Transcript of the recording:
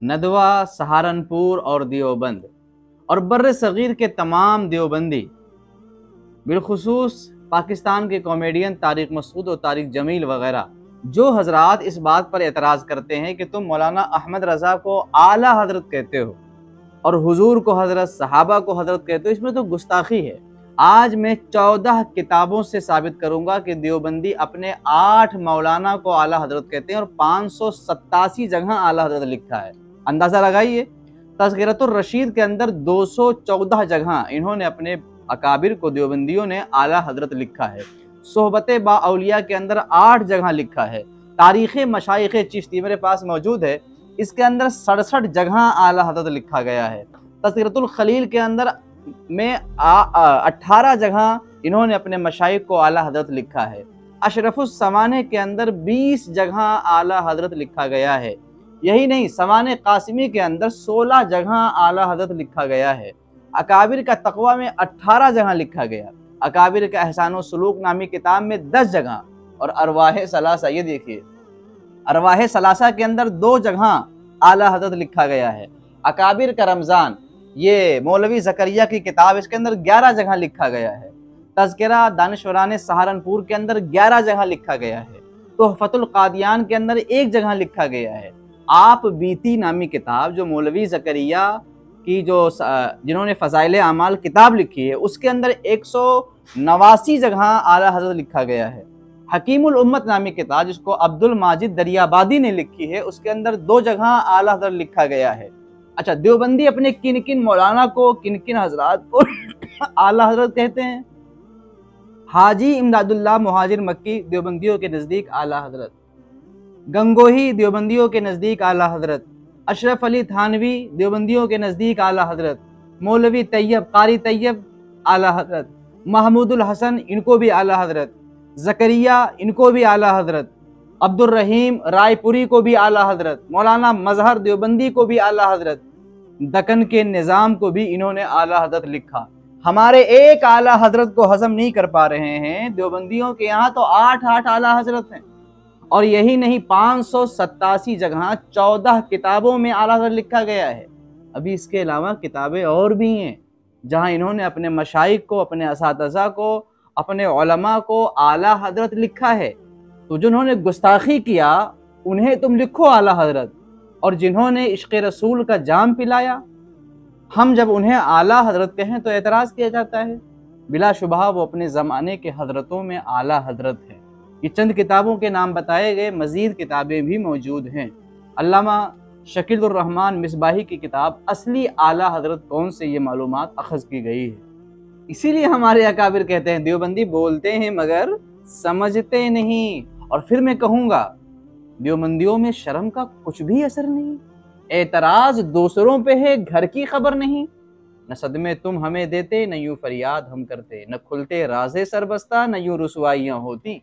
नदवा, सहारनपुर और देवबंद और बर्र सगीर के तमाम देवबंदी, बिलखुसूस पाकिस्तान के कॉमेडियन तारिक मसूद और तारिक जमील वगैरह, जो हजरात इस बात पर एतराज़ करते हैं कि तुम मौलाना अहमद रज़ा को आला हजरत कहते हो और हुजूर को हजरत, सहाबा को हजरत कहते हो, इसमें तो गुस्ताखी है। आज मैं 14 किताबों से साबित करूंगा कि देवबंदी अपने 8 मौलाना को आला हजरत कहते हैं और 587 जगह आला हजरत लिखा है। अंदाज़ा लगाइए, तज़किरतुर रशीद के अंदर 214 जगह इन्होंने अपने अकाबिर को, देवबंदियों ने, आला हजरत लिखा है। सोहबत बाउलिया के अंदर 8 जगह लिखा है। तारीख़ मशाइख़ चिश्ती मेरे पास मौजूद है, इसके अंदर 67 जगह आला हजरत लिखा गया है। तज़किरतुल खलील के अंदर में 18 जगह इन्होंने अपने मशाइख को आला हजरत लिखा है। अशरफुस समाने के अंदर 20 जगह आला हजरत लिखा गया है। यही नहीं, समाने कासिमी के अंदर 16 जगह आला हजरत लिखा गया है। अकाबिर का तक़वा में 18 जगह लिखा गया। अकाबिर का एहसान व सलूक नामी किताब में 10 जगह और अरवाह सलासा, ये देखिए, अरवाह सलासा के अंदर 2 जगह आला हजरत लिखा गया है। अकाबिर का रमज़ान, ये मौलवी ज़करिया की किताब, इसके अंदर 11 जगह लिखा गया है। तज़किरा दानिशवरान सहारनपुर के अंदर 11 जगह लिखा गया है। तोहफ़तुल क़ादियान के अंदर 1 जगह लिखा गया है। आप बीती नामी किताब, जो मौलवी ज़करिया की, जिन्होंने फ़ज़ाइल आमाल किताब लिखी है, उसके अंदर 189 जगह आला हज़रत लिखा गया है। हकीमुल उम्मत नामी किताब, जिसको अब्दुल माजिद दरियाबादी ने लिखी है, उसके अंदर 2 जगह आला हज़रत लिखा गया है। अच्छा, देवबंदी अपने किन किन मौलाना को, किन किन हजरात को आला हज़रत कहते हैं? हाजी इमदादुल्लाह मुहाजिर मक्की देवबंदियों के नज़दीक आला हज़रत, गंगोही देवबंदियों के नज़दीक आला हज़रत, अशरफ अली थानवी देवबंदियों के नज़दीक आला हज़रत, मौलवी तैयब, कारी तैयब आला हज़रत, महमूदुल हसन, इनको भी आला हज़रत, ज़करिया, इनको भी आला हज़रत, अब्दुल रहीम रायपुरी को भी आला हज़रत, मौलाना मजहर देवबंदी को भी आला हज़रत, दक्कन के निज़ाम को भी इन्होंने आला हज़रत लिखा। हमारे एक आला हज़रत को हज़म नहीं कर पा रहे हैं, देवबंदियों के यहाँ तो 8 आला हज़रत हैं। और यही नहीं, 587 जगह 14 किताबों में आला हज़रत लिखा गया है। अभी इसके अलावा किताबें और भी हैं जहाँ इन्होंने अपने मशाइख को, अपने असातिज़ा को, अपने उलमा को आला हज़रत लिखा है। तो जिन्होंने गुस्ताखी किया उन्हें तुम लिखो आला हज़रत, और जिन्होंने इश्क़ रसूल का जाम पिलाया, हम जब उन्हें आला हज़रत कहें तो एतराज़ किया जाता है। बिलाशुबहा वो अपने ज़माने के हज़रतों में आला हज़रत है। ये चंद किताबों के नाम बताए गए, मज़ीद किताबें भी मौजूद हैं। अल्लामा शकीलुर रहमान मिसबाही की किताब असली आला हज़रत कौन से, ये मालूमात अख़ज़ की गई है। इसीलिए हमारे अकाबिर कहते हैं देवबंदी बोलते हैं मगर समझते नहीं। और फिर मैं कहूँगा, देवबंदियों में शर्म का कुछ भी असर नहीं, एतराज़ दूसरों पे है, घर की खबर नहीं। न सदमे तुम हमें देते, न यूँ फरियाद हम करते, न खुलते राज़े सरबस्ता, न यूँ रुसवाइयाँ होती।